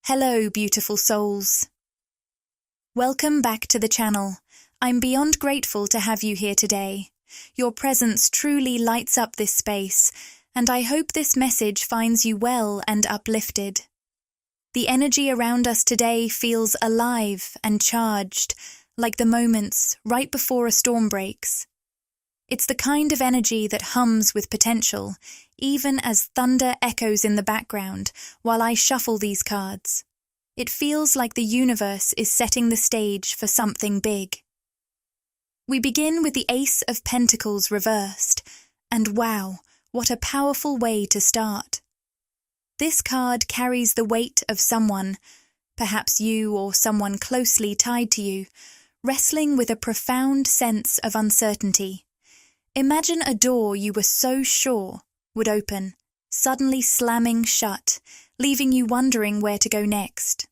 Hello, beautiful souls. Welcome back to the channel. I'm beyond grateful to have you here today. Your presence truly lights up this space, and I hope this message finds you well and uplifted. The energy around us today feels alive and charged, like the moments right before a storm breaks. It's the kind of energy that hums with potential, even as thunder echoes in the background while I shuffle these cards. It feels like the universe is setting the stage for something big. We begin with the Ace of Pentacles reversed, and wow, what a powerful way to start. This card carries the weight of someone, perhaps you or someone closely tied to you, wrestling with a profound sense of uncertainty. Imagine a door you were so sure would open, suddenly slamming shut, leaving you wondering where to go next.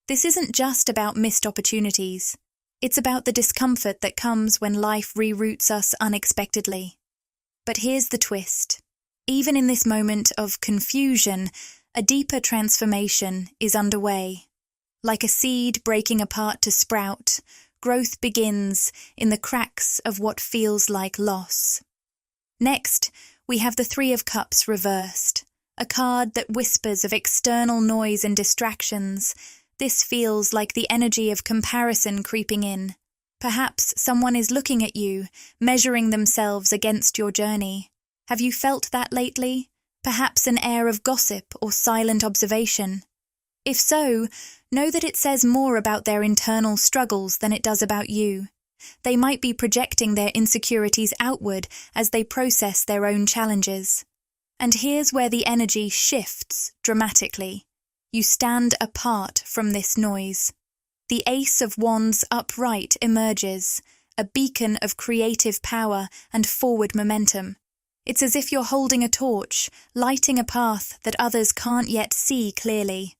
This isn't just about missed opportunities. It's about the discomfort that comes when life reroutes us unexpectedly. But here's the twist. Even in this moment of confusion, a deeper transformation is underway. Like a seed breaking apart to sprout, growth begins in the cracks of what feels like loss. Next, we have the Three of Cups reversed, a card that whispers of external noise and distractions. This feels like the energy of comparison creeping in. Perhaps someone is looking at you, measuring themselves against your journey. Have you felt that lately? Perhaps an air of gossip or silent observation. If so, know that it says more about their internal struggles than it does about you. They might be projecting their insecurities outward as they process their own challenges. And here's where the energy shifts dramatically. You stand apart from this noise. The Ace of Wands upright emerges, a beacon of creative power and forward momentum. It's as if you're holding a torch, lighting a path that others can't yet see clearly.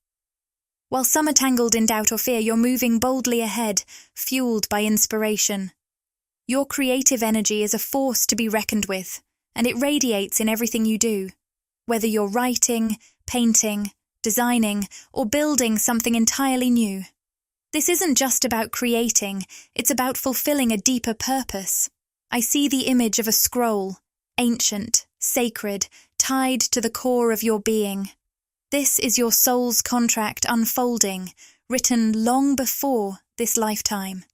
While some are tangled in doubt or fear, you're moving boldly ahead, fueled by inspiration. Your creative energy is a force to be reckoned with, and it radiates in everything you do. Whether you're writing, painting, designing, or building something entirely new. This isn't just about creating, it's about fulfilling a deeper purpose. I see the image of a scroll, ancient, sacred, tied to the core of your being. This is your soul's contract unfolding, written long before this lifetime.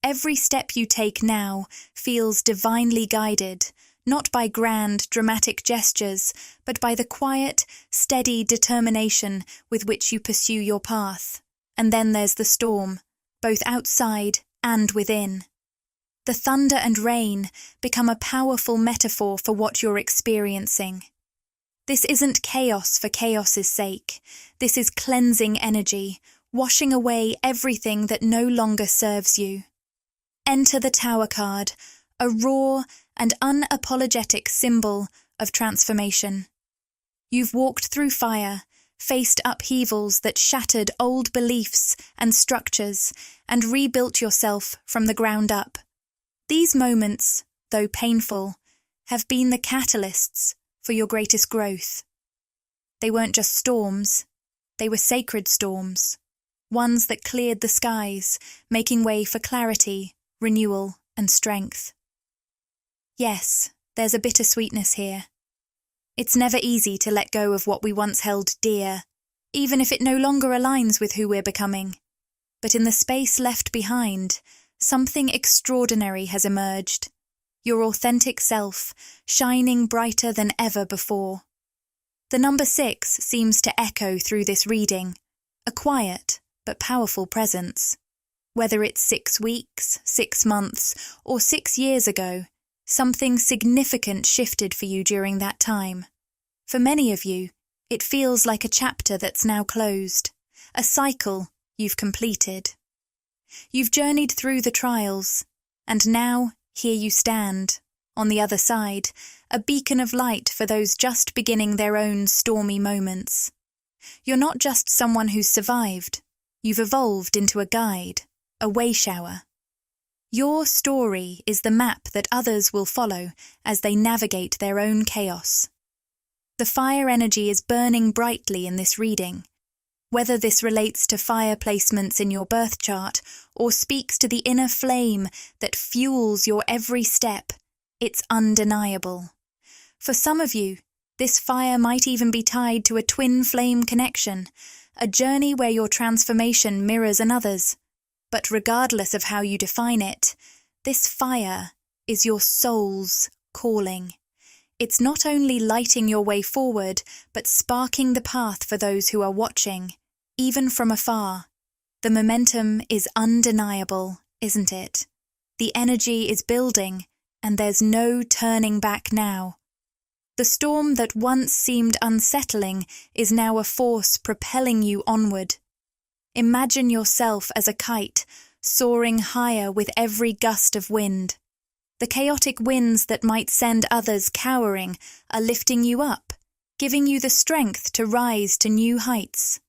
Every step you take now feels divinely guided, not by grand, dramatic gestures, but by the quiet, steady determination with which you pursue your path. And then there's the storm, both outside and within. The thunder and rain become a powerful metaphor for what you're experiencing. This isn't chaos for chaos's sake. This is cleansing energy, washing away everything that no longer serves you. Enter the Tower card, a raw and unapologetic symbol of transformation. You've walked through fire, faced upheavals that shattered old beliefs and structures, and rebuilt yourself from the ground up. These moments, though painful, have been the catalysts for your greatest growth. They weren't just storms, they were sacred storms, ones that cleared the skies, making way for clarity, renewal, and strength. Yes, there's a bittersweetness here. It's never easy to let go of what we once held dear, even if it no longer aligns with who we're becoming. But in the space left behind, something extraordinary has emerged. Your authentic self, shining brighter than ever before. The number 6 seems to echo through this reading, a quiet but powerful presence. Whether it's 6 weeks, 6 months, or 6 years ago, something significant shifted for you during that time. For many of you, it feels like a chapter that's now closed, a cycle you've completed. You've journeyed through the trials, and now here you stand, on the other side, a beacon of light for those just beginning their own stormy moments. You're not just someone who's survived, you've evolved into a guide, a way shower. Your story is the map that others will follow as they navigate their own chaos. The fire energy is burning brightly in this reading, Whether this relates to fire placements in your birth chart or speaks to the inner flame that fuels your every step, it's undeniable. For some of you, this fire might even be tied to a twin flame connection, a journey where your transformation mirrors another's. But regardless of how you define it, this fire is your soul's calling. It's not only lighting your way forward, but sparking the path for those who are watching, even from afar. The momentum is undeniable, isn't it? The energy is building, and there's no turning back now. The storm that once seemed unsettling is now a force propelling you onward. Imagine yourself as a kite, soaring higher with every gust of wind. The chaotic winds that might send others cowering are lifting you up, giving you the strength to rise to new heights.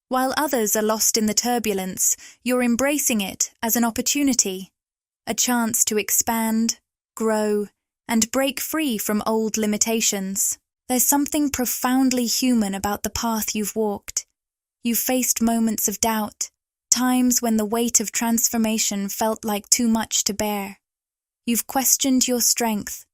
While others are lost in the turbulence, you're embracing it as an opportunity, a chance to expand, grow, and break free from old limitations. There's something profoundly human about the path you've walked. You've faced moments of doubt, times when the weight of transformation felt like too much to bear. You've questioned your strength,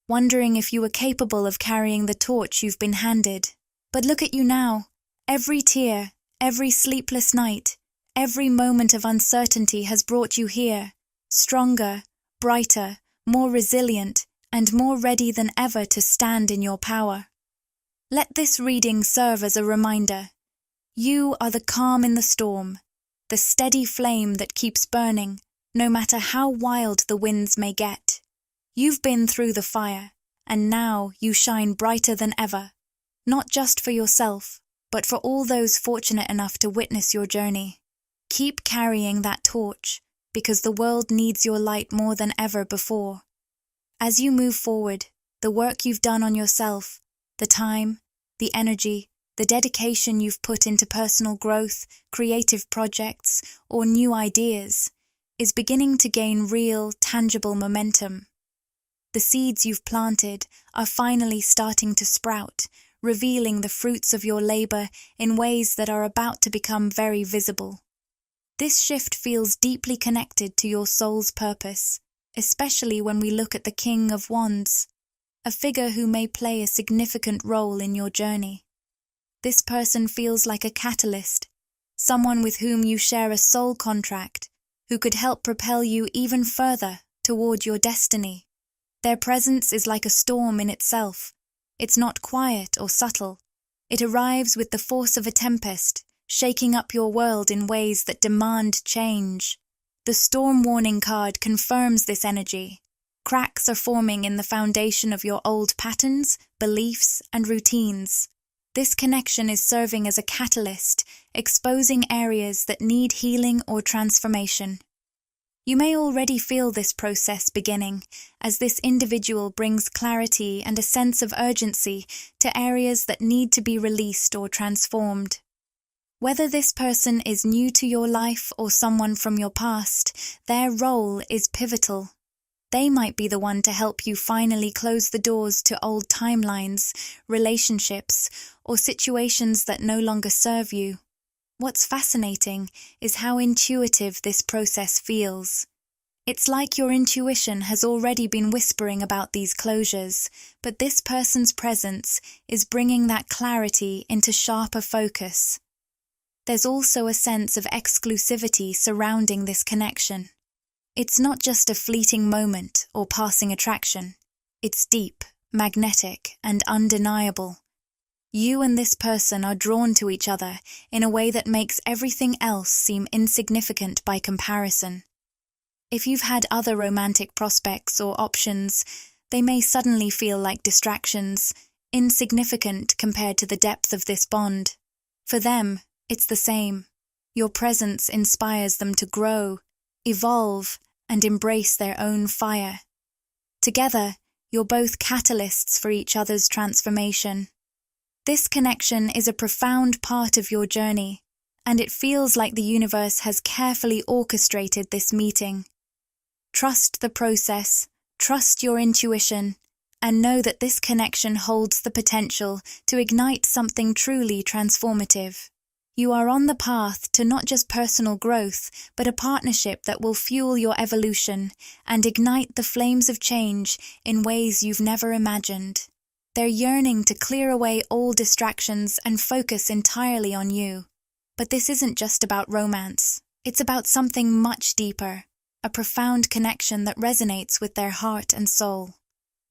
wondering if you were capable of carrying the torch you've been handed. But look at you now. Every tear, every sleepless night, every moment of uncertainty has brought you here, stronger, brighter, more resilient, and more ready than ever to stand in your power. Let this reading serve as a reminder. You are the calm in the storm, the steady flame that keeps burning, no matter how wild the winds may get. You've been through the fire, and now you shine brighter than ever, not just for yourself, but for all those fortunate enough to witness your journey. Keep carrying that torch, because the world needs your light more than ever before. As you move forward, the work you've done on yourself, the time, the energy, the dedication you've put into personal growth, creative projects, or new ideas, is beginning to gain real, tangible momentum. The seeds you've planted are finally starting to sprout, revealing the fruits of your labor in ways that are about to become very visible. This shift feels deeply connected to your soul's purpose, especially when we look at the King of Wands, a figure who may play a significant role in your journey. This person feels like a catalyst, someone with whom you share a soul contract, who could help propel you even further toward your destiny. Their presence is like a storm in itself. It's not quiet or subtle. It arrives with the force of a tempest, shaking up your world in ways that demand change. The storm warning card confirms this energy. Cracks are forming in the foundation of your old patterns, beliefs, and routines. This connection is serving as a catalyst, exposing areas that need healing or transformation. You may already feel this process beginning, as this individual brings clarity and a sense of urgency to areas that need to be released or transformed. Whether this person is new to your life or someone from your past, their role is pivotal. They might be the one to help you finally close the doors to old timelines, relationships, or situations that no longer serve you. What's fascinating is how intuitive this process feels. It's like your intuition has already been whispering about these closures, but this person's presence is bringing that clarity into sharper focus. There's also a sense of exclusivity surrounding this connection. It's not just a fleeting moment or passing attraction. It's deep, magnetic, and undeniable. You and this person are drawn to each other in a way that makes everything else seem insignificant by comparison. If you've had other romantic prospects or options, they may suddenly feel like distractions, insignificant compared to the depth of this bond. For them, it's the same. Your presence inspires them to grow, evolve, and embrace their own fire. Together, you're both catalysts for each other's transformation. This connection is a profound part of your journey, and it feels like the universe has carefully orchestrated this meeting. Trust the process, trust your intuition, and know that this connection holds the potential to ignite something truly transformative. You are on the path to not just personal growth, but a partnership that will fuel your evolution and ignite the flames of change in ways you've never imagined. They're yearning to clear away all distractions and focus entirely on you. But this isn't just about romance. It's about something much deeper, a profound connection that resonates with their heart and soul.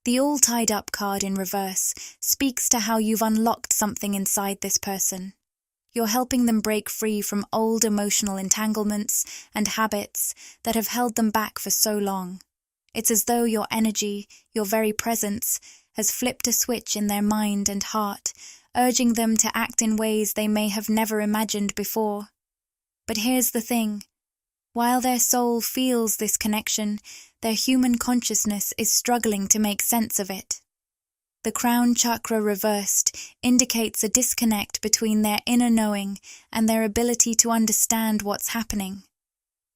The All Tied Up card in reverse speaks to how you've unlocked something inside this person. You're helping them break free from old emotional entanglements and habits that have held them back for so long. It's as though your energy, your very presence, has flipped a switch in their mind and heart, urging them to act in ways they may have never imagined before. But here's the thing. While their soul feels this connection, their human consciousness is struggling to make sense of it. The crown chakra reversed indicates a disconnect between their inner knowing and their ability to understand what's happening.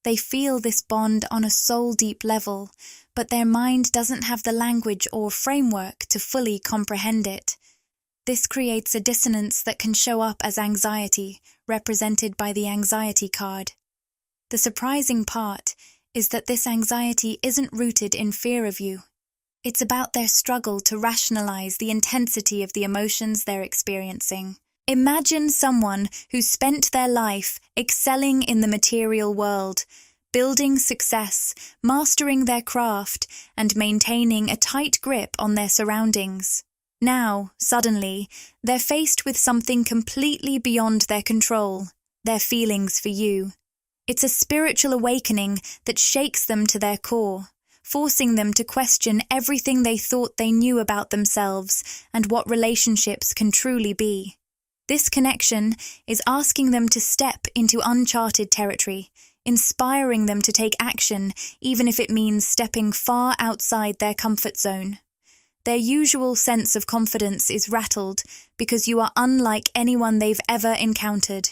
They feel this bond on a soul-deep level, but their mind doesn't have the language or framework to fully comprehend it. This creates a dissonance that can show up as anxiety, represented by the anxiety card. The surprising part is that this anxiety isn't rooted in fear of you. It's about their struggle to rationalize the intensity of the emotions they're experiencing. Imagine someone who's spent their life excelling in the material world, building success, mastering their craft, and maintaining a tight grip on their surroundings. Now, suddenly, they're faced with something completely beyond their control, their feelings for you. It's a spiritual awakening that shakes them to their core, forcing them to question everything they thought they knew about themselves and what relationships can truly be. This connection is asking them to step into uncharted territory, inspiring them to take action even if it means stepping far outside their comfort zone. Their usual sense of confidence is rattled because you are unlike anyone they've ever encountered.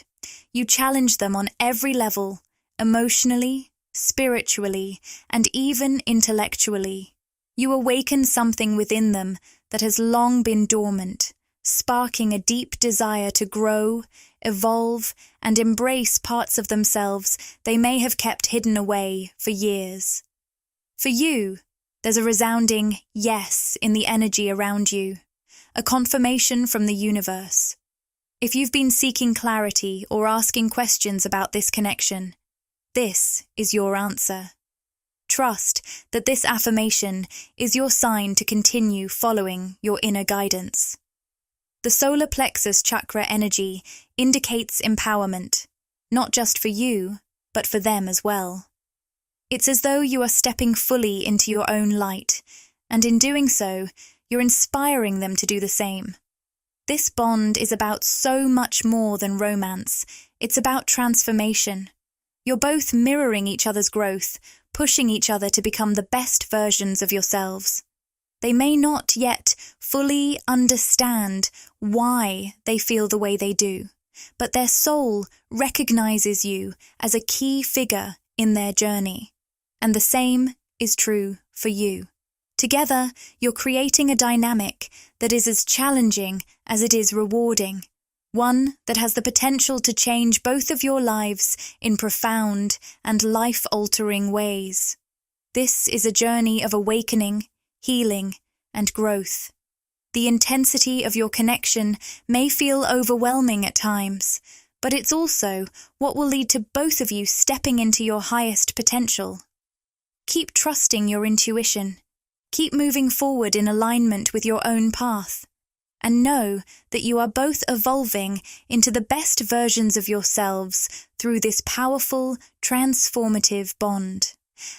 You challenge them on every level, emotionally, spiritually, and even intellectually. You awaken something within them that has long been dormant, sparking a deep desire to grow, evolve, and embrace parts of themselves they may have kept hidden away for years. For you, there's a resounding yes in the energy around you, a confirmation from the universe. If you've been seeking clarity or asking questions about this connection, this is your answer. Trust that this affirmation is your sign to continue following your inner guidance. The solar plexus chakra energy indicates empowerment, not just for you, but for them as well. It's as though you are stepping fully into your own light, and in doing so, you're inspiring them to do the same. This bond is about so much more than romance. It's about transformation. You're both mirroring each other's growth, pushing each other to become the best versions of yourselves. They may not yet fully understand why they feel the way they do, but their soul recognizes you as a key figure in their journey. And the same is true for you. Together, you're creating a dynamic that is as challenging as it is rewarding, one that has the potential to change both of your lives in profound and life-altering ways. This is a journey of awakening, healing, and growth. The intensity of your connection may feel overwhelming at times, but it's also what will lead to both of you stepping into your highest potential. Keep trusting your intuition. Keep moving forward in alignment with your own path. And know that you are both evolving into the best versions of yourselves through this powerful, transformative bond.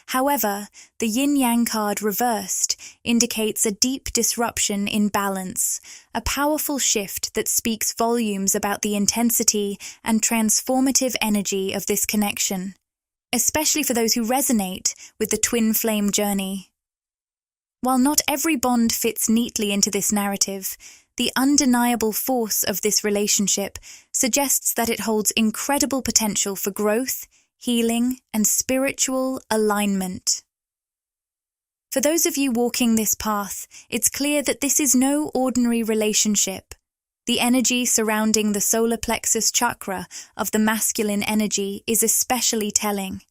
However, the yin-yang card reversed indicates a deep disruption in balance, a powerful shift that speaks volumes about the intensity and transformative energy of this connection, especially for those who resonate with the twin flame journey. While not every bond fits neatly into this narrative, the undeniable force of this relationship suggests that it holds incredible potential for growth, healing, and spiritual alignment. For those of you walking this path, it's clear that this is no ordinary relationship. The energy surrounding the solar plexus chakra of the masculine energy is especially telling.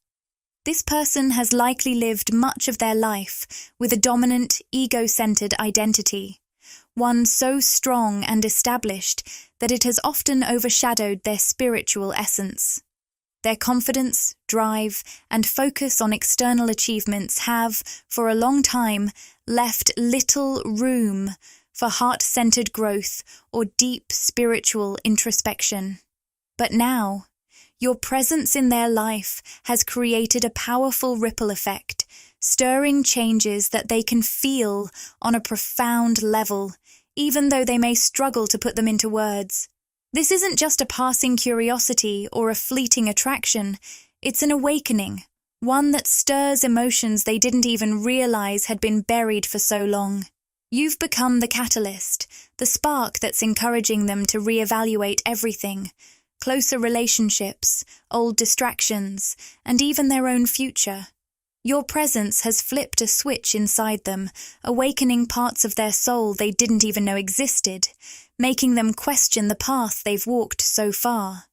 This person has likely lived much of their life with a dominant, ego-centered identity, one so strong and established that it has often overshadowed their spiritual essence. Their confidence, drive, and focus on external achievements have, for a long time, left little room for heart-centered growth or deep spiritual introspection. But now, your presence in their life has created a powerful ripple effect, stirring changes that they can feel on a profound level, even though they may struggle to put them into words. This isn't just a passing curiosity or a fleeting attraction, it's an awakening, one that stirs emotions they didn't even realize had been buried for so long. You've become the catalyst, the spark that's encouraging them to reevaluate everything, closer relationships, old distractions, and even their own future. Your presence has flipped a switch inside them, awakening parts of their soul they didn't even know existed, making them question the path they've walked so far.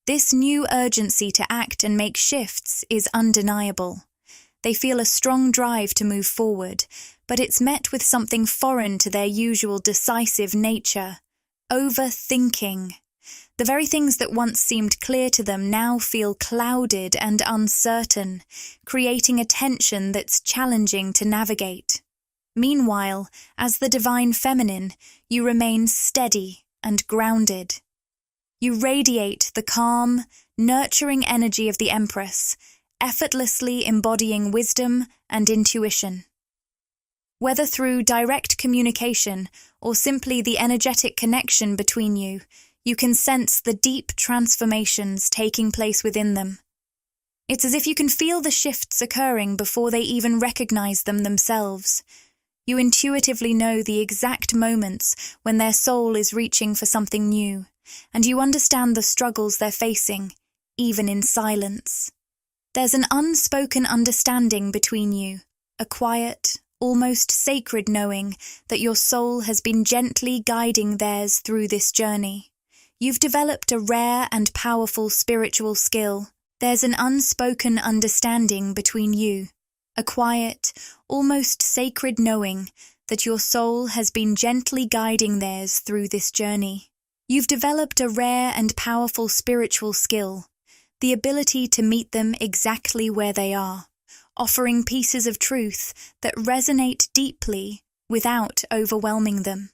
This new urgency to act and make shifts is undeniable. They feel a strong drive to move forward, but it's met with something foreign to their usual decisive nature: overthinking. The very things that once seemed clear to them now feel clouded and uncertain, creating a tension that's challenging to navigate. Meanwhile, as the divine feminine, you remain steady and grounded. You radiate the calm, nurturing energy of the Empress, effortlessly embodying wisdom and intuition. Whether through direct communication or simply the energetic connection between you, you can sense the deep transformations taking place within them. It's as if you can feel the shifts occurring before they even recognize them themselves. You intuitively know the exact moments when their soul is reaching for something new, and you understand the struggles they're facing, even in silence. There's an unspoken understanding between you, a quiet, almost sacred knowing that your soul has been gently guiding theirs through this journey. You've developed a rare and powerful spiritual skill. There's an unspoken understanding between you, a quiet, almost sacred knowing that your soul has been gently guiding theirs through this journey. You've developed a rare and powerful spiritual skill, the ability to meet them exactly where they are, offering pieces of truth that resonate deeply without overwhelming them.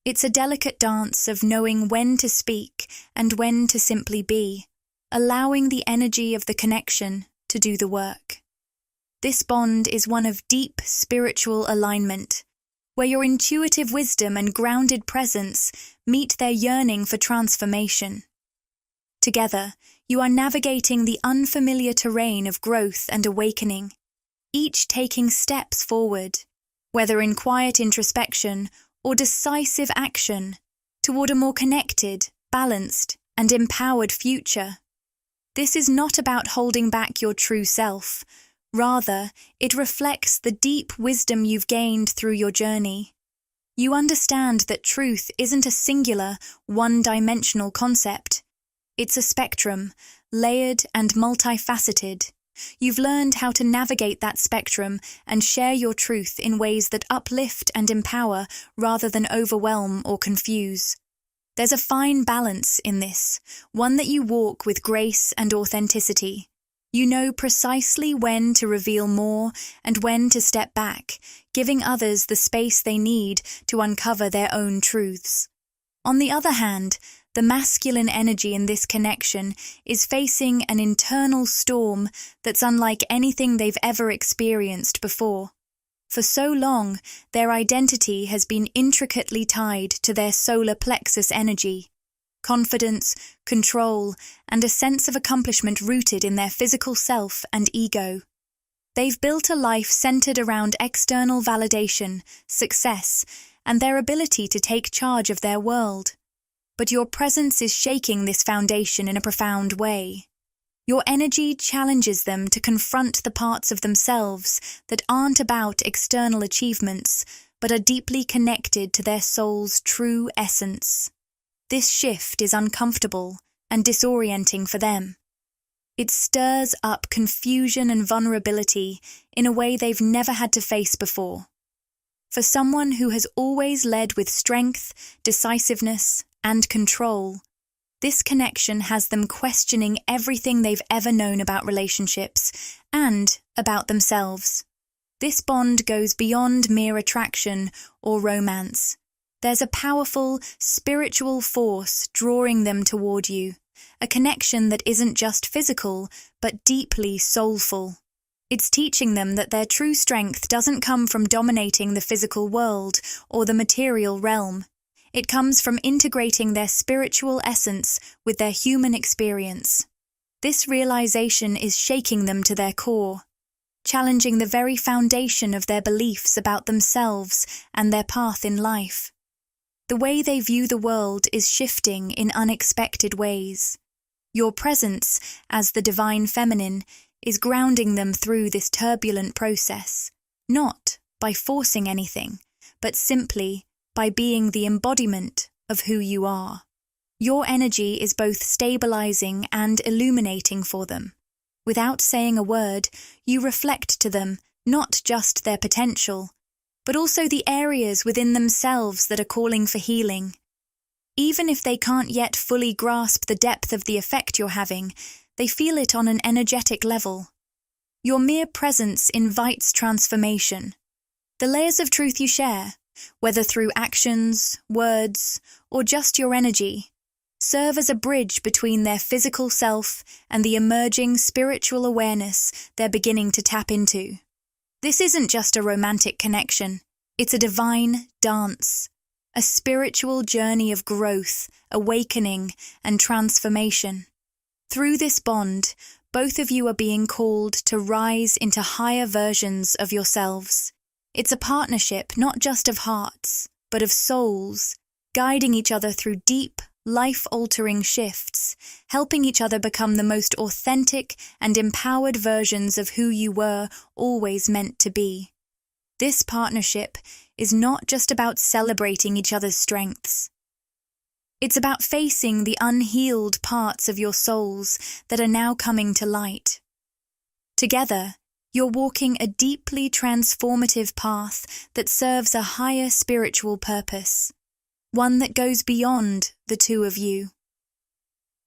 It's a delicate dance of knowing when to speak and when to simply be, allowing the energy of the connection to do the work. This bond is one of deep spiritual alignment, where your intuitive wisdom and grounded presence meet their yearning for transformation. Together, you are navigating the unfamiliar terrain of growth and awakening, each taking steps forward, whether in quiet introspection or decisive action, toward a more connected, balanced, and empowered future. This is not about holding back your true self. Rather, it reflects the deep wisdom you've gained through your journey. You understand that truth isn't a singular, one-dimensional concept. It's a spectrum, layered and multifaceted. You've learned how to navigate that spectrum and share your truth in ways that uplift and empower rather than overwhelm or confuse. There's a fine balance in this, one that you walk with grace and authenticity. You know precisely when to reveal more and when to step back, giving others the space they need to uncover their own truths. On the other hand, the masculine energy in this connection is facing an internal storm that's unlike anything they've ever experienced before. For so long, their identity has been intricately tied to their solar plexus energy. Confidence, control, and a sense of accomplishment rooted in their physical self and ego. They've built a life centered around external validation, success, and their ability to take charge of their world. But your presence is shaking this foundation in a profound way. Your energy challenges them to confront the parts of themselves that aren't about external achievements, but are deeply connected to their soul's true essence. This shift is uncomfortable and disorienting for them. It stirs up confusion and vulnerability in a way they've never had to face before. For someone who has always led with strength, decisiveness, and control, this connection has them questioning everything they've ever known about relationships and about themselves. This bond goes beyond mere attraction or romance. There's a powerful, spiritual force drawing them toward you, a connection that isn't just physical, but deeply soulful. It's teaching them that their true strength doesn't come from dominating the physical world or the material realm. It comes from integrating their spiritual essence with their human experience. This realization is shaking them to their core, challenging the very foundation of their beliefs about themselves and their path in life. The way they view the world is shifting in unexpected ways. Your presence, as the divine feminine, is grounding them through this turbulent process, not by forcing anything, but simply by being the embodiment of who you are. Your energy is both stabilizing and illuminating for them. Without saying a word, you reflect to them not just their potential, but also the areas within themselves that are calling for healing. Even if they can't yet fully grasp the depth of the effect you're having, they feel it on an energetic level. Your mere presence invites transformation. The layers of truth you share, whether through actions, words, or just your energy, serve as a bridge between their physical self and the emerging spiritual awareness they're beginning to tap into. This isn't just a romantic connection, it's a divine dance, a spiritual journey of growth, awakening, and transformation. Through this bond, both of you are being called to rise into higher versions of yourselves. It's a partnership not just of hearts, but of souls, guiding each other through deep, life-altering shifts, helping each other become the most authentic and empowered versions of who you were always meant to be. This partnership is not just about celebrating each other's strengths. It's about facing the unhealed parts of your souls that are now coming to light. Together, you're walking a deeply transformative path that serves a higher spiritual purpose, one that goes beyond the two of you.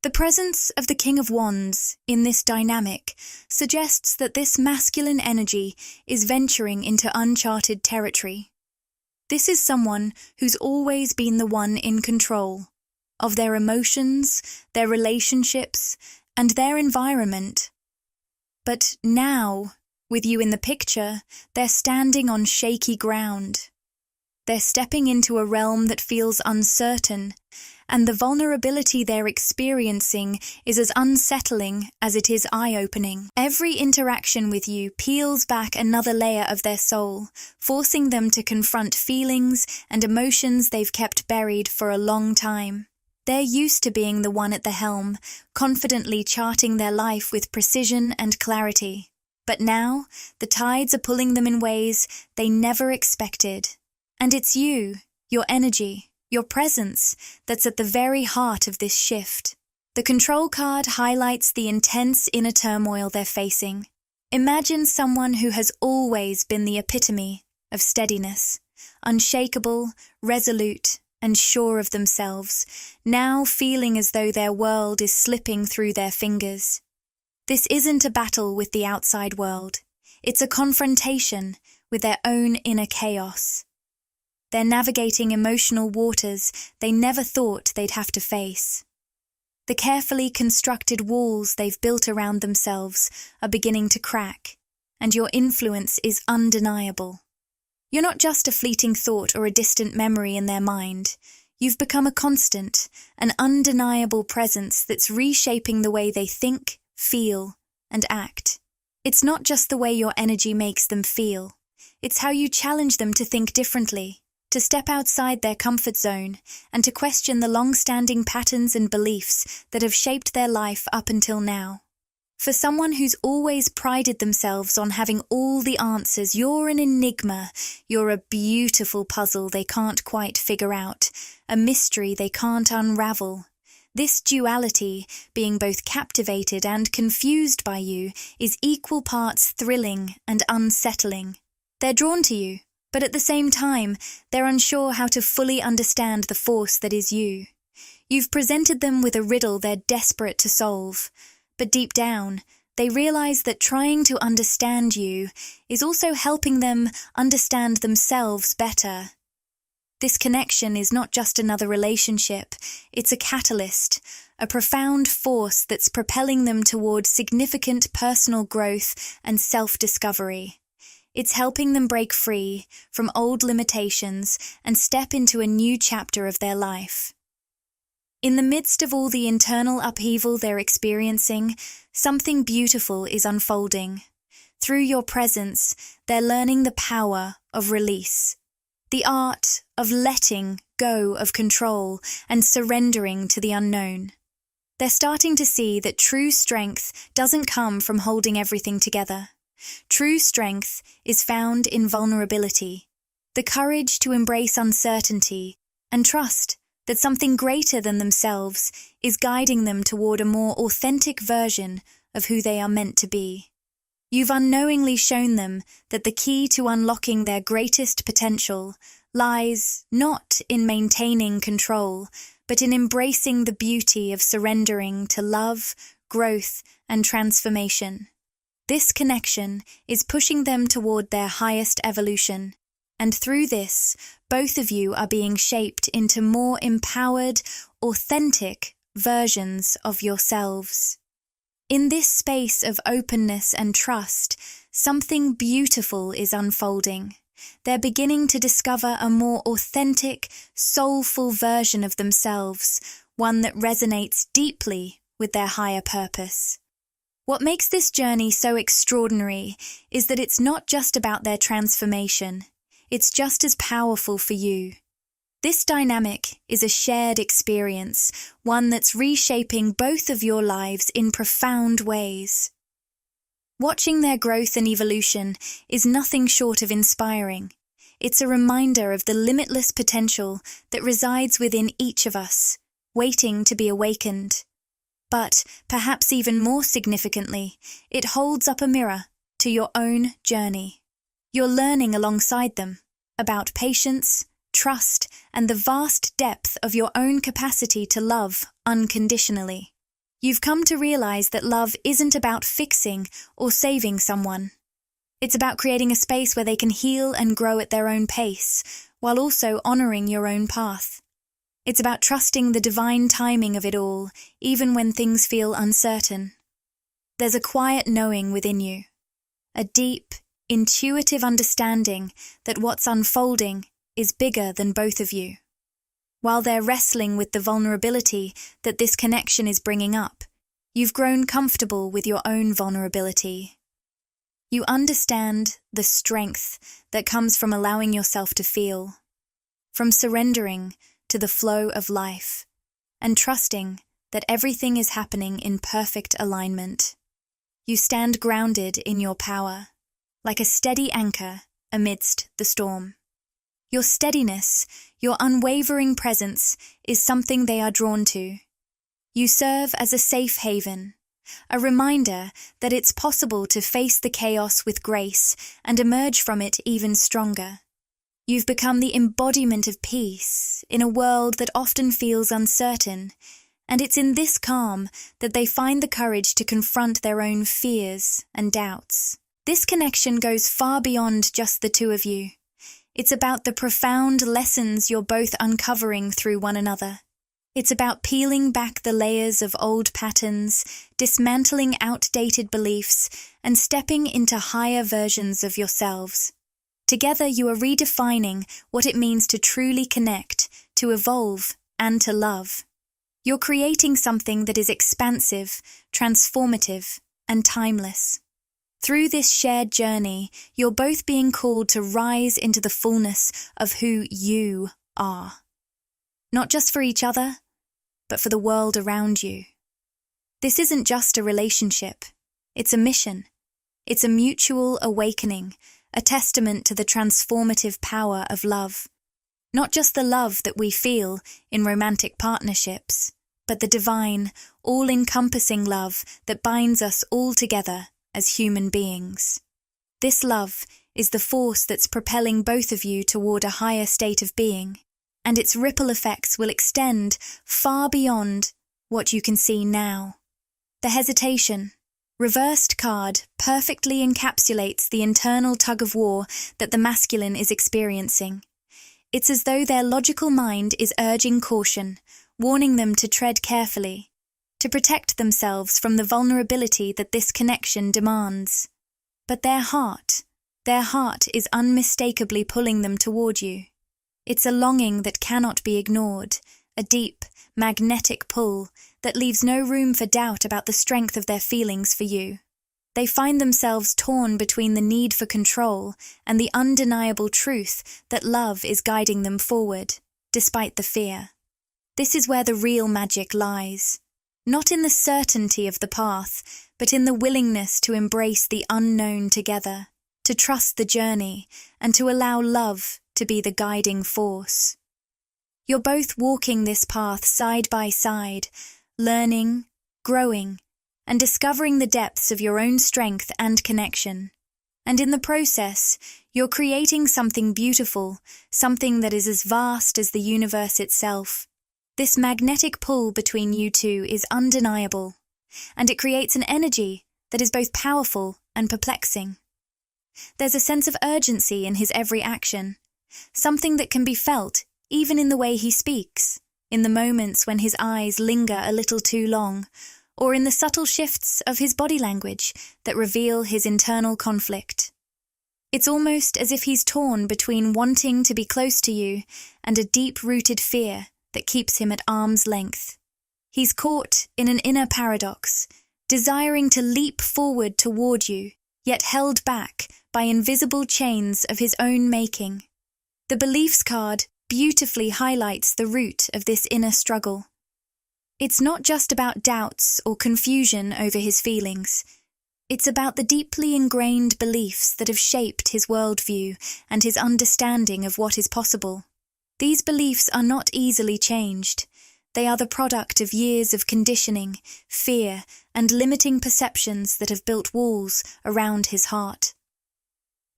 The presence of the King of Wands in this dynamic suggests that this masculine energy is venturing into uncharted territory. This is someone who's always been the one in control of their emotions, their relationships, and their environment. But now, with you in the picture, they're standing on shaky ground. They're stepping into a realm that feels uncertain, and the vulnerability they're experiencing is as unsettling as it is eye-opening. Every interaction with you peels back another layer of their soul, forcing them to confront feelings and emotions they've kept buried for a long time. They're used to being the one at the helm, confidently charting their life with precision and clarity. But now, the tides are pulling them in ways they never expected. And it's you, your energy, your presence, that's at the very heart of this shift. The control card highlights the intense inner turmoil they're facing. Imagine someone who has always been the epitome of steadiness, unshakable, resolute, and sure of themselves, now feeling as though their world is slipping through their fingers. This isn't a battle with the outside world. It's a confrontation with their own inner chaos. They're navigating emotional waters they never thought they'd have to face. The carefully constructed walls they've built around themselves are beginning to crack, and your influence is undeniable. You're not just a fleeting thought or a distant memory in their mind. You've become a constant, an undeniable presence that's reshaping the way they think, feel, and act. It's not just the way your energy makes them feel. It's how you challenge them to think differently, to step outside their comfort zone, and to question the long-standing patterns and beliefs that have shaped their life up until now. For someone who's always prided themselves on having all the answers, you're an enigma. You're a beautiful puzzle they can't quite figure out, a mystery they can't unravel. This duality, being both captivated and confused by you, is equal parts thrilling and unsettling. They're drawn to you, but at the same time, they're unsure how to fully understand the force that is you. You've presented them with a riddle they're desperate to solve, but deep down, they realize that trying to understand you is also helping them understand themselves better. This connection is not just another relationship, it's a catalyst, a profound force that's propelling them toward significant personal growth and self-discovery. It's helping them break free from old limitations and step into a new chapter of their life. In the midst of all the internal upheaval they're experiencing, something beautiful is unfolding. Through your presence, they're learning the power of release, the art of letting go of control and surrendering to the unknown. They're starting to see that true strength doesn't come from holding everything together. True strength is found in vulnerability, the courage to embrace uncertainty and trust that something greater than themselves is guiding them toward a more authentic version of who they are meant to be. You've unknowingly shown them that the key to unlocking their greatest potential lies not in maintaining control, but in embracing the beauty of surrendering to love, growth, and transformation. This connection is pushing them toward their highest evolution, and through this, both of you are being shaped into more empowered, authentic versions of yourselves. In this space of openness and trust, something beautiful is unfolding. They're beginning to discover a more authentic, soulful version of themselves, one that resonates deeply with their higher purpose. What makes this journey so extraordinary is that it's not just about their transformation, it's just as powerful for you. This dynamic is a shared experience, one that's reshaping both of your lives in profound ways. Watching their growth and evolution is nothing short of inspiring. It's a reminder of the limitless potential that resides within each of us, waiting to be awakened. But, perhaps even more significantly, it holds up a mirror to your own journey. You're learning alongside them about patience, trust, and the vast depth of your own capacity to love unconditionally. You've come to realize that love isn't about fixing or saving someone. It's about creating a space where they can heal and grow at their own pace, while also honoring your own path. It's about trusting the divine timing of it all, even when things feel uncertain. There's a quiet knowing within you, a deep, intuitive understanding that what's unfolding is bigger than both of you. While they're wrestling with the vulnerability that this connection is bringing up, you've grown comfortable with your own vulnerability. You understand the strength that comes from allowing yourself to feel, from surrendering to the flow of life, and trusting that everything is happening in perfect alignment. You stand grounded in your power, like a steady anchor amidst the storm. Your steadiness, your unwavering presence, is something they are drawn to. You serve as a safe haven, a reminder that it's possible to face the chaos with grace and emerge from it even stronger. You've become the embodiment of peace in a world that often feels uncertain, and it's in this calm that they find the courage to confront their own fears and doubts. This connection goes far beyond just the two of you. It's about the profound lessons you're both uncovering through one another. It's about peeling back the layers of old patterns, dismantling outdated beliefs, and stepping into higher versions of yourselves. Together you are redefining what it means to truly connect, to evolve, and to love. You're creating something that is expansive, transformative, and timeless. Through this shared journey, you're both being called to rise into the fullness of who you are. Not just for each other, but for the world around you. This isn't just a relationship. It's a mission. It's a mutual awakening, a testament to the transformative power of love. Not just the love that we feel in romantic partnerships, but the divine, all-encompassing love that binds us all together as human beings. This love is the force that's propelling both of you toward a higher state of being, and its ripple effects will extend far beyond what you can see now. The hesitation, reversed card, perfectly encapsulates the internal tug-of-war that the masculine is experiencing. It's as though their logical mind is urging caution, warning them to tread carefully, to protect themselves from the vulnerability that this connection demands. But their heart is unmistakably pulling them toward you. It's a longing that cannot be ignored, a deep, magnetic pull that leaves no room for doubt about the strength of their feelings for you. They find themselves torn between the need for control and the undeniable truth that love is guiding them forward, despite the fear. This is where the real magic lies. Not in the certainty of the path, but in the willingness to embrace the unknown together, to trust the journey, and to allow love to be the guiding force. You're both walking this path side by side, learning, growing, and discovering the depths of your own strength and connection. And in the process, you're creating something beautiful, something that is as vast as the universe itself. This magnetic pull between you two is undeniable, and it creates an energy that is both powerful and perplexing. There's a sense of urgency in his every action, something that can be felt even in the way he speaks, in the moments when his eyes linger a little too long, or in the subtle shifts of his body language that reveal his internal conflict. It's almost as if he's torn between wanting to be close to you and a deep-rooted fear that keeps him at arm's length. He's caught in an inner paradox, desiring to leap forward toward you, yet held back by invisible chains of his own making. The beliefs card beautifully highlights the root of this inner struggle. It's not just about doubts or confusion over his feelings. It's about the deeply ingrained beliefs that have shaped his worldview and his understanding of what is possible. These beliefs are not easily changed. They are the product of years of conditioning, fear, and limiting perceptions that have built walls around his heart.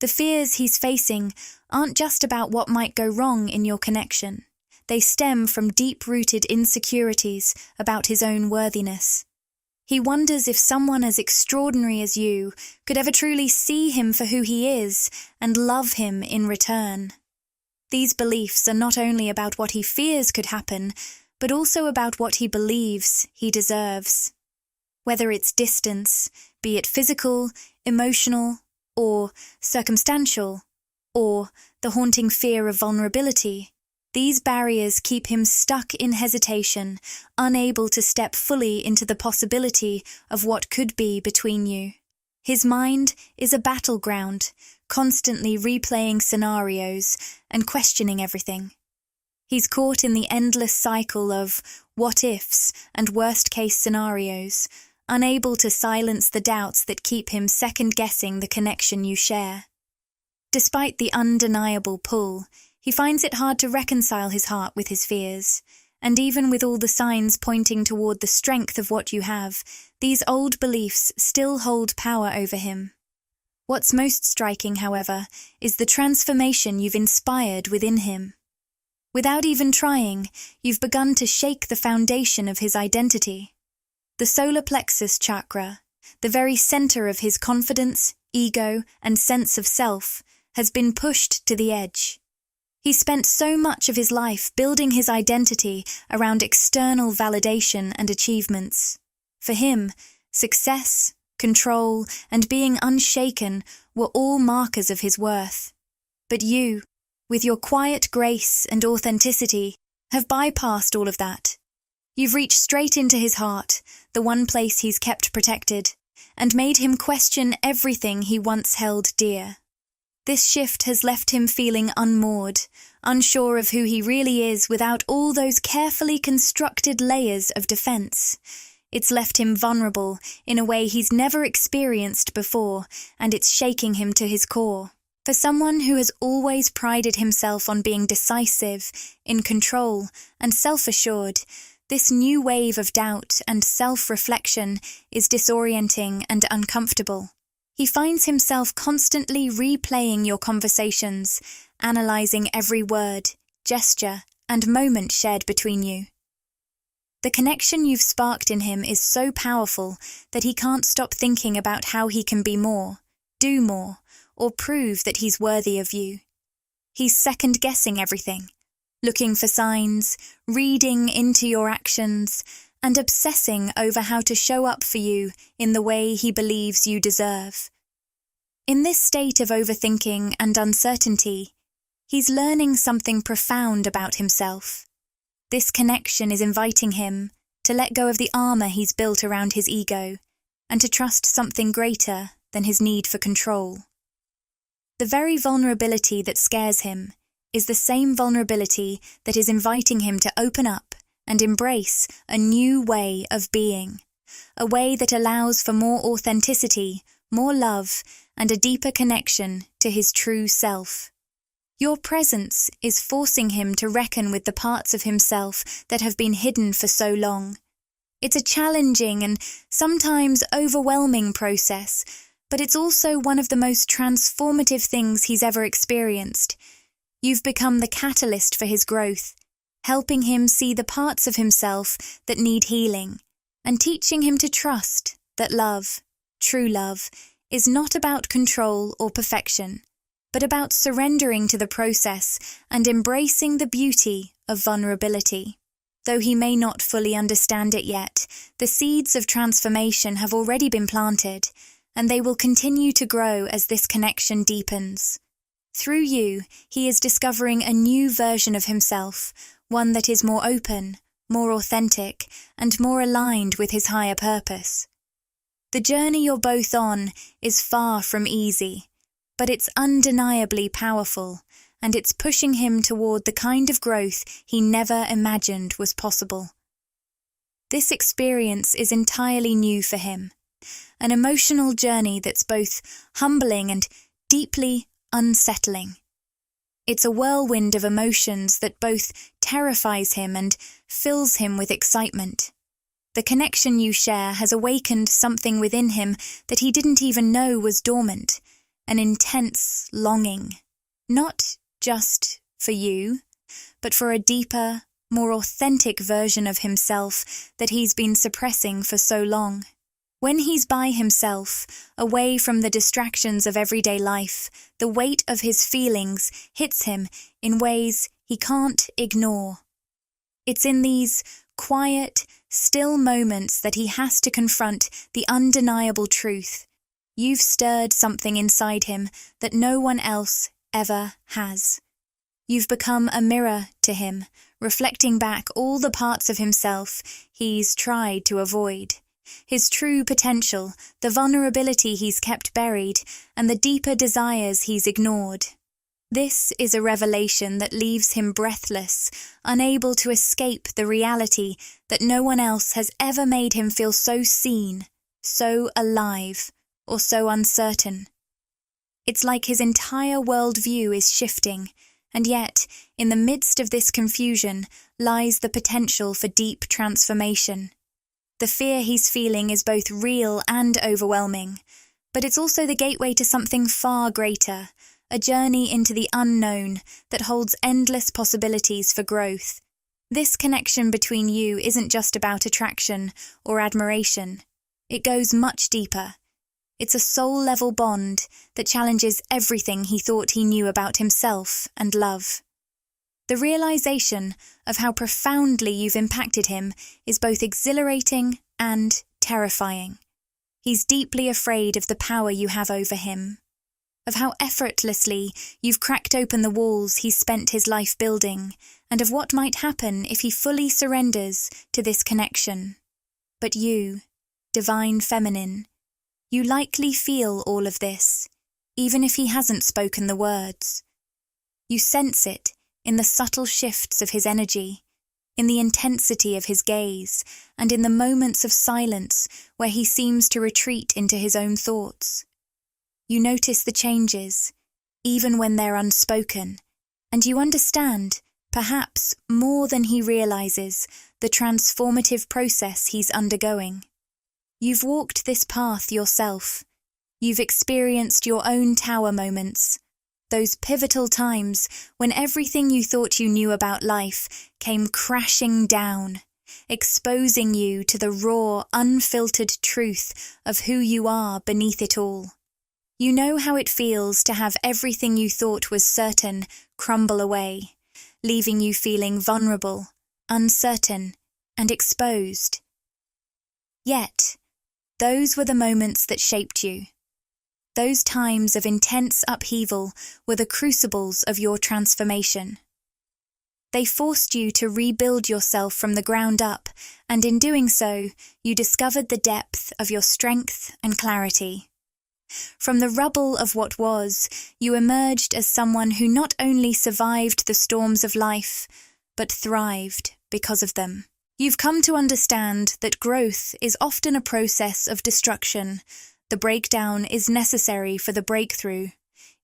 The fears he's facing aren't just about what might go wrong in your connection. They stem from deep-rooted insecurities about his own worthiness. He wonders if someone as extraordinary as you could ever truly see him for who he is and love him in return. These beliefs are not only about what he fears could happen, but also about what he believes he deserves. Whether it's distance, be it physical, emotional, or circumstantial, or the haunting fear of vulnerability, these barriers keep him stuck in hesitation, unable to step fully into the possibility of what could be between you. His mind is a battleground, constantly replaying scenarios and questioning everything. He's caught in the endless cycle of what-ifs and worst-case scenarios, unable to silence the doubts that keep him second-guessing the connection you share. Despite the undeniable pull, he finds it hard to reconcile his heart with his fears, and even with all the signs pointing toward the strength of what you have, these old beliefs still hold power over him. What's most striking, however, is the transformation you've inspired within him. Without even trying, you've begun to shake the foundation of his identity. The solar plexus chakra, the very center of his confidence, ego, and sense of self, has been pushed to the edge. He spent so much of his life building his identity around external validation and achievements. For him, success, control, and being unshaken were all markers of his worth. But you, with your quiet grace and authenticity, have bypassed all of that. You've reached straight into his heart, the one place he's kept protected, and made him question everything he once held dear. This shift has left him feeling unmoored, unsure of who he really is without all those carefully constructed layers of defense. It's left him vulnerable in a way he's never experienced before, and it's shaking him to his core. For someone who has always prided himself on being decisive, in control, and self-assured, this new wave of doubt and self-reflection is disorienting and uncomfortable. He finds himself constantly replaying your conversations, analysing every word, gesture, and moment shared between you. The connection you've sparked in him is so powerful that he can't stop thinking about how he can be more, do more, or prove that he's worthy of you. He's second-guessing everything, looking for signs, reading into your actions, and obsessing over how to show up for you in the way he believes you deserve. In this state of overthinking and uncertainty, he's learning something profound about himself. This connection is inviting him to let go of the armor he's built around his ego and to trust something greater than his need for control. The very vulnerability that scares him is the same vulnerability that is inviting him to open up and embrace a new way of being, a way that allows for more authenticity, more love, and a deeper connection to his true self. Your presence is forcing him to reckon with the parts of himself that have been hidden for so long. It's a challenging and sometimes overwhelming process, but it's also one of the most transformative things he's ever experienced. You've become the catalyst for his growth, helping him see the parts of himself that need healing, and teaching him to trust that love, true love, is not about control or perfection, but about surrendering to the process and embracing the beauty of vulnerability. Though he may not fully understand it yet, the seeds of transformation have already been planted, and they will continue to grow as this connection deepens. Through you, he is discovering a new version of himself, one that is more open, more authentic, and more aligned with his higher purpose. The journey you're both on is far from easy, but it's undeniably powerful, and it's pushing him toward the kind of growth he never imagined was possible. This experience is entirely new for him, an emotional journey that's both humbling and deeply unsettling. It's a whirlwind of emotions that both terrifies him and fills him with excitement. The connection you share has awakened something within him that he didn't even know was dormant, an intense longing, not just for you, but for a deeper, more authentic version of himself that he's been suppressing for so long. When he's by himself, away from the distractions of everyday life, the weight of his feelings hits him in ways he can't ignore. It's in these quiet, still moments that he has to confront the undeniable truth. You've stirred something inside him that no one else ever has. You've become a mirror to him, reflecting back all the parts of himself he's tried to avoid. His true potential, the vulnerability he's kept buried, and the deeper desires he's ignored. This is a revelation that leaves him breathless, unable to escape the reality that no one else has ever made him feel so seen, so alive, or so uncertain. It's like his entire worldview is shifting, and yet, in the midst of this confusion, lies the potential for deep transformation. The fear he's feeling is both real and overwhelming, but it's also the gateway to something far greater, a journey into the unknown that holds endless possibilities for growth. This connection between you isn't just about attraction or admiration. It goes much deeper. It's a soul-level bond that challenges everything he thought he knew about himself and love. The realization of how profoundly you've impacted him is both exhilarating and terrifying. He's deeply afraid of the power you have over him, of how effortlessly you've cracked open the walls he's spent his life building, and of what might happen if he fully surrenders to this connection. But you, divine feminine, you likely feel all of this, even if he hasn't spoken the words. You sense it in the subtle shifts of his energy, in the intensity of his gaze, and in the moments of silence where he seems to retreat into his own thoughts. You notice the changes, even when they're unspoken, and you understand, perhaps more than he realizes, the transformative process he's undergoing. You've walked this path yourself. You've experienced your own tower moments, those pivotal times when everything you thought you knew about life came crashing down, exposing you to the raw, unfiltered truth of who you are beneath it all. You know how it feels to have everything you thought was certain crumble away, leaving you feeling vulnerable, uncertain, and exposed. Yet, those were the moments that shaped you. Those times of intense upheaval were the crucibles of your transformation. They forced you to rebuild yourself from the ground up, and in doing so, you discovered the depth of your strength and clarity. From the rubble of what was, you emerged as someone who not only survived the storms of life, but thrived because of them. You've come to understand that growth is often a process of destruction. The breakdown is necessary for the breakthrough.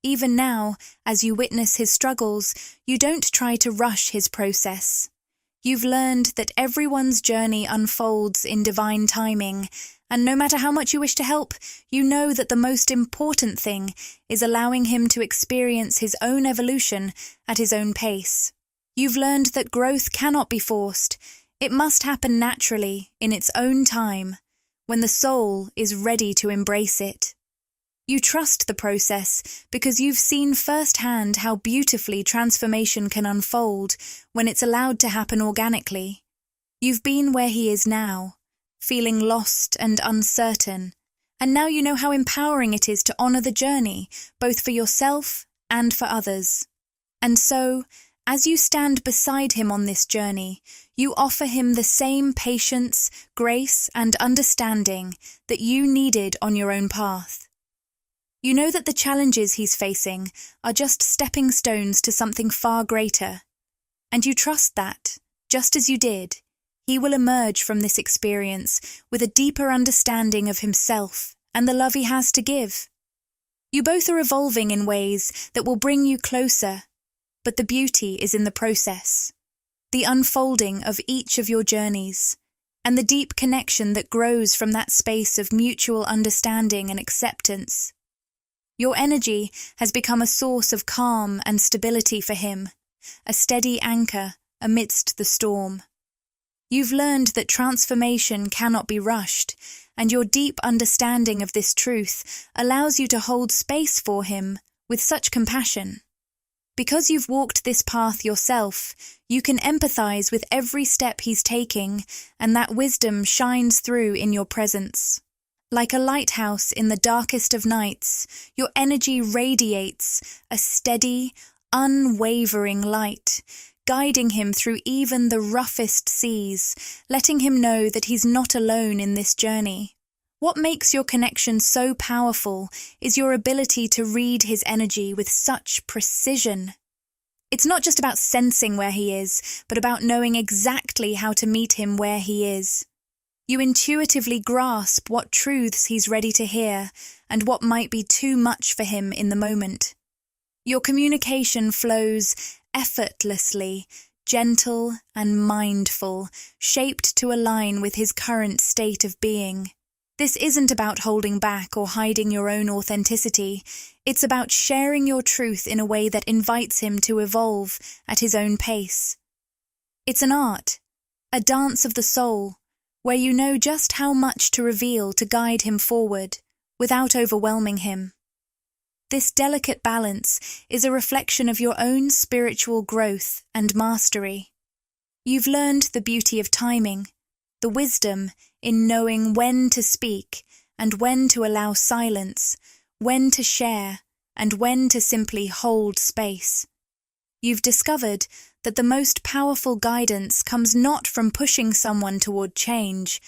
Even now, as you witness his struggles, you don't try to rush his process. You've learned that everyone's journey unfolds in divine timing, and no matter how much you wish to help, you know that the most important thing is allowing him to experience his own evolution at his own pace. You've learned that growth cannot be forced. It must happen naturally, in its own time, when the soul is ready to embrace it. You trust the process because you've seen firsthand how beautifully transformation can unfold when it's allowed to happen organically. You've been where he is now, feeling lost and uncertain, and now you know how empowering it is to honor the journey, both for yourself and for others. And so, as you stand beside him on this journey, you offer him the same patience, grace, and understanding that you needed on your own path. You know that the challenges he's facing are just stepping stones to something far greater, and you trust that, just as you did, he will emerge from this experience with a deeper understanding of himself and the love he has to give. You both are evolving in ways that will bring you closer, but the beauty is in the process, the unfolding of each of your journeys, and the deep connection that grows from that space of mutual understanding and acceptance. Your energy has become a source of calm and stability for him, a steady anchor amidst the storm. You've learned that transformation cannot be rushed, and your deep understanding of this truth allows you to hold space for him with such compassion. Because you've walked this path yourself, you can empathize with every step he's taking, and that wisdom shines through in your presence. Like a lighthouse in the darkest of nights, your energy radiates a steady, unwavering light, guiding him through even the roughest seas, letting him know that he's not alone in this journey. What makes your connection so powerful is your ability to read his energy with such precision. It's not just about sensing where he is, but about knowing exactly how to meet him where he is. You intuitively grasp what truths he's ready to hear and what might be too much for him in the moment. Your communication flows effortlessly, gentle and mindful, shaped to align with his current state of being. This isn't about holding back or hiding your own authenticity. It's about sharing your truth in a way that invites him to evolve at his own pace. It's an art, a dance of the soul, where you know just how much to reveal to guide him forward, without overwhelming him. This delicate balance is a reflection of your own spiritual growth and mastery. You've learned the beauty of timing, the wisdom in knowing when to speak and when to allow silence, when to share and when to simply hold space. You've discovered that the most powerful guidance comes not from pushing someone toward change,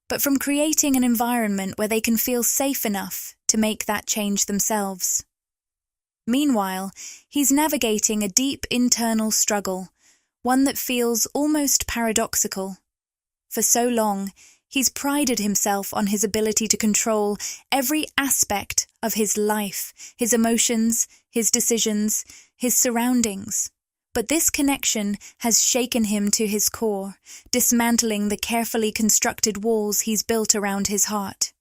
but from creating an environment where they can feel safe enough to make that change themselves. Meanwhile, he's navigating a deep internal struggle, one that feels almost paradoxical. For so long, he's prided himself on his ability to control every aspect of his life, his emotions, his decisions, his surroundings. But this connection has shaken him to his core, dismantling the carefully constructed walls he's built around his heart.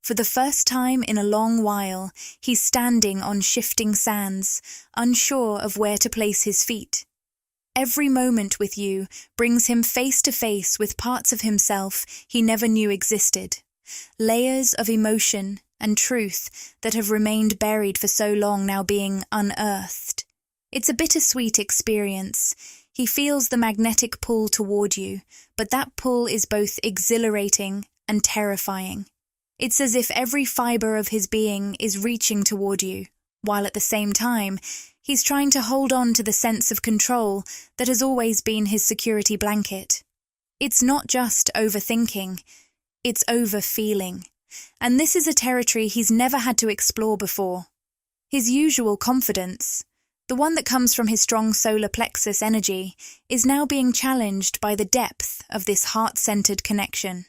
For the first time in a long while, he's standing on shifting sands, unsure of where to place his feet. Every moment with you brings him face to face with parts of himself he never knew existed, layers of emotion and truth that have remained buried for so long now being unearthed. It's a bittersweet experience. He feels the magnetic pull toward you, but that pull is both exhilarating and terrifying. It's as if every fiber of his being is reaching toward you, while at the same time, he's trying to hold on to the sense of control that has always been his security blanket. It's not just overthinking, it's overfeeling. And this is a territory he's never had to explore before. His usual confidence, the one that comes from his strong solar plexus energy, is now being challenged by the depth of this heart-centered connection.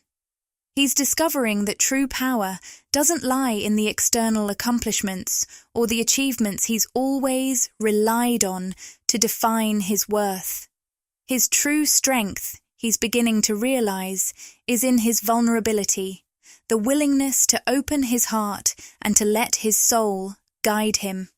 He's discovering that true power doesn't lie in the external accomplishments or the achievements he's always relied on to define his worth. His true strength, he's beginning to realize, is in his vulnerability, the willingness to open his heart and to let his soul guide him.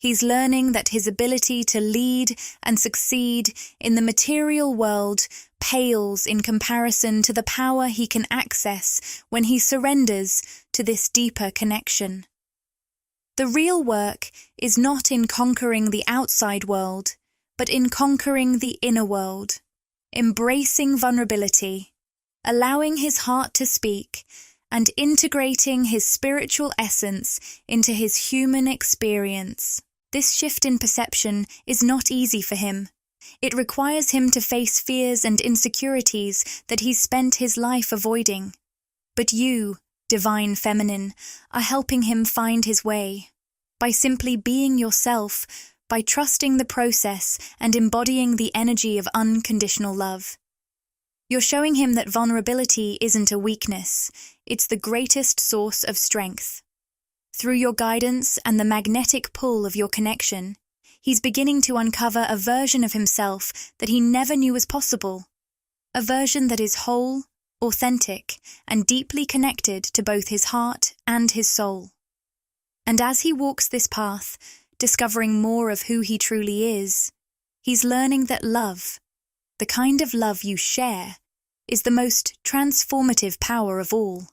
He's learning that his ability to lead and succeed in the material world pales in comparison to the power he can access when he surrenders to this deeper connection. The real work is not in conquering the outside world, but in conquering the inner world, embracing vulnerability, allowing his heart to speak, and integrating his spiritual essence into his human experience. This shift in perception is not easy for him. It requires him to face fears and insecurities that he's spent his life avoiding. But you, divine feminine, are helping him find his way. By simply being yourself, by trusting the process and embodying the energy of unconditional love. You're showing him that vulnerability isn't a weakness, it's the greatest source of strength. Through your guidance and the magnetic pull of your connection, he's beginning to uncover a version of himself that he never knew was possible. A version that is whole, authentic, and deeply connected to both his heart and his soul. And as he walks this path, discovering more of who he truly is, he's learning that love, the kind of love you share, is the most transformative power of all.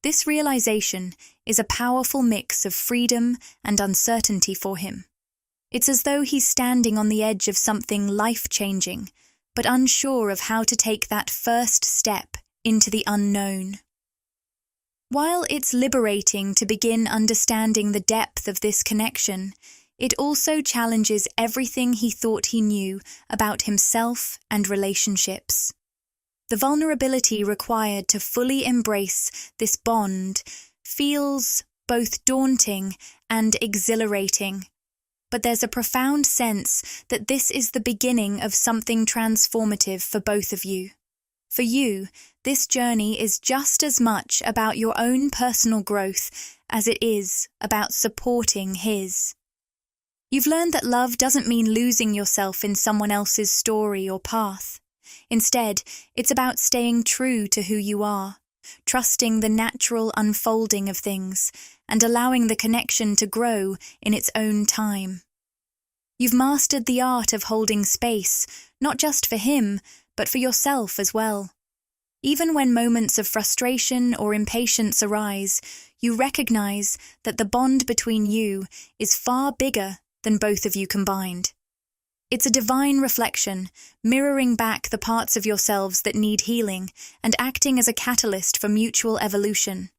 This realization is a powerful mix of freedom and uncertainty for him. It's as though he's standing on the edge of something life-changing, but unsure of how to take that first step into the unknown. While it's liberating to begin understanding the depth of this connection, it also challenges everything he thought he knew about himself and relationships. The vulnerability required to fully embrace this bond feels both daunting and exhilarating. But there's a profound sense that this is the beginning of something transformative for both of you. For you, this journey is just as much about your own personal growth as it is about supporting his. You've learned that love doesn't mean losing yourself in someone else's story or path. Instead, it's about staying true to who you are, trusting the natural unfolding of things, and allowing the connection to grow in its own time. You've mastered the art of holding space, not just for him, but for yourself as well. Even when moments of frustration or impatience arise, you recognize that the bond between you is far bigger than both of you combined. It's a divine reflection, mirroring back the parts of yourselves that need healing and acting as a catalyst for mutual evolution.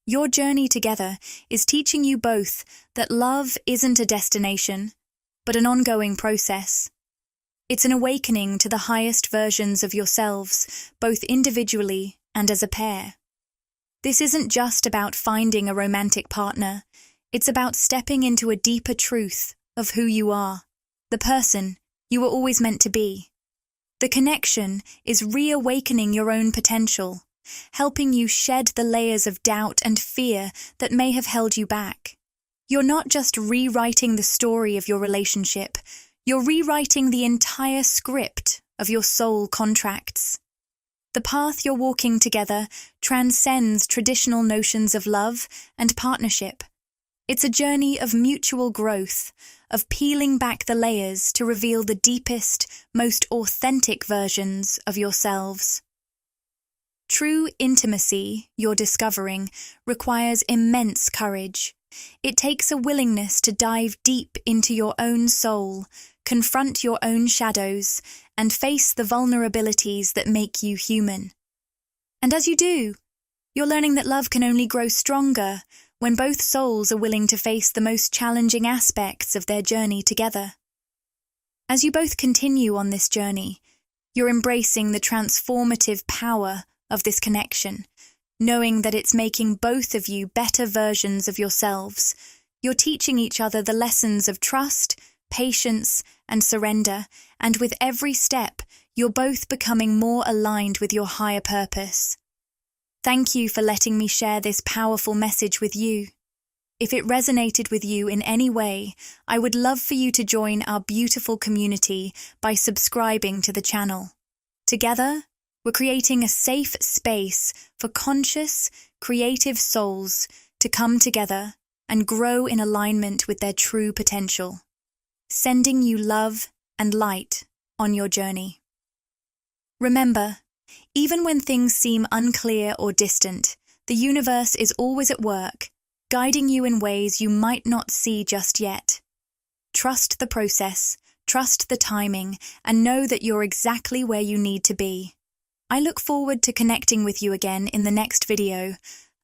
Your journey together is teaching you both that love isn't a destination, but an ongoing process. It's an awakening to the highest versions of yourselves, both individually and as a pair. This isn't just about finding a romantic partner, it's about stepping into a deeper truth of who you are. The person you were always meant to be. The connection is reawakening your own potential, helping you shed the layers of doubt and fear that may have held you back. You're not just rewriting the story of your relationship, you're rewriting the entire script of your soul contracts. The path you're walking together transcends traditional notions of love and partnership. It's a journey of mutual growth, of peeling back the layers to reveal the deepest, most authentic versions of yourselves. True intimacy, you're discovering, requires immense courage. It takes a willingness to dive deep into your own soul, confront your own shadows, and face the vulnerabilities that make you human. And as you do, you're learning that love can only grow stronger when both souls are willing to face the most challenging aspects of their journey together. As you both continue on this journey, you're embracing the transformative power of this connection, knowing that it's making both of you better versions of yourselves. You're teaching each other the lessons of trust, patience, and surrender, and with every step, you're both becoming more aligned with your higher purpose. Thank you for letting me share this powerful message with you. If it resonated with you in any way, I would love for you to join our beautiful community by subscribing to the channel. Together, we're creating a safe space for conscious, creative souls to come together and grow in alignment with their true potential, sending you love and light on your journey. Remember, even when things seem unclear or distant, the universe is always at work, guiding you in ways you might not see just yet. Trust the process, trust the timing, and know that you're exactly where you need to be. I look forward to connecting with you again in the next video.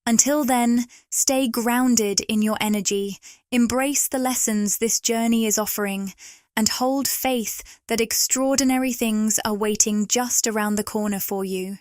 Until then, stay grounded in your energy, embrace the lessons this journey is offering, and hold faith that extraordinary things are waiting just around the corner for you.